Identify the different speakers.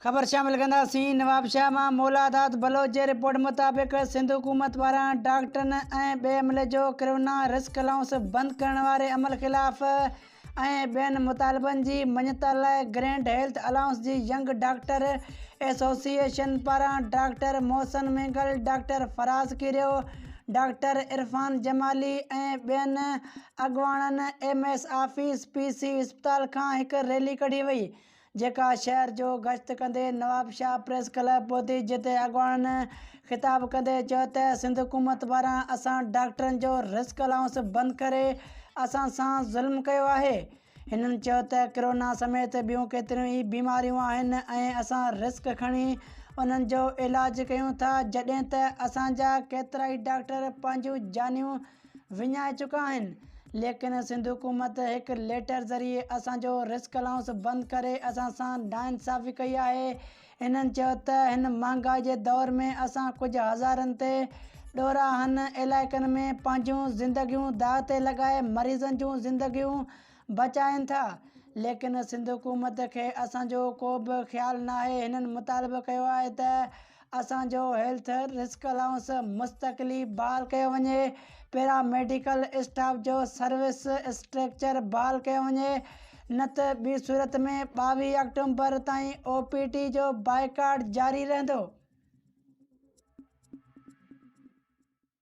Speaker 1: ख़बर शामिल कंदासीं। नवाबशाह मां मौलादात बलोच जे रिपोर्ट मुताबिक़ सिंध हुकूमत पारां डॉक्टरनि ऐं ॿिए अमले जो कोरोना रिस्क अलाउंस बंदि करण वारे अमल ख़िलाफ़ ऐं ॿियनि मुतालबनि जी मञता लाइ ग्रैंड हेल्थ अलाउंस जी यंग डॉक्टर एसोसिएशन पारां doctor Mohsin Mengal, doctor Faraz Kiryo, doctor Irfan Jamali ऐं ॿियनि अॻवाननि एमएस ऑफिस पीसी इस्पताल खां हिकु रैली कढी वई, जेका शहर जो गश्त कंदे नवाबशाह प्रेस क्लब पहुती, जिते अॻवाननि ख़िताब कंदे चयो त सिंध हुकूमत पारां असां डॉक्टरनि जो रिस्क अलाउंस बंदि करे असां सां ज़ुल्म कयो आहे। हिननि चयो त कोरोना समेत ॿियूं केतिरियूं ई बीमारियूं आहिनि ऐं असां रिस्क खणी उन्हनि जो इलाज कयूं था, जॾहिं त असांजा केतिरा ई डॉक्टर पंहिंजूं जानियूं विञाए चुका आहिनि। लेकिन सिंध हुकूमत हिकु लेटर ज़रिए असांजो रिस्क अलाउंस बंदि करे असां सां नाइंसाफ़ी कई आहे। हिननि चयो त हिन महांगाई जे दौर में असां कुझु हज़ारनि ते ॾोराहनि इलाइक़नि में पंहिंजूं ज़िंदगियूं दाव ते लॻाए मरीज़नि जूं ज़िंदगियूं बचाइनि था, लेकिन सिंध हुकूमत खे असांजो को बि ख़्यालु न आहे। हिननि मुतालबो कयो आहे त असांजो हेल्थ रिस्क अलाउंस मुस्तक़िली बहाल कयो वञे, पैरामेडिकल स्टाफ जो सर्विस स्ट्रक्चर बहाल कयो वञे, न त ॿी सूरत में 22 अक्टूबर ताईं OPT जो बाइकाट जारी रहंदो।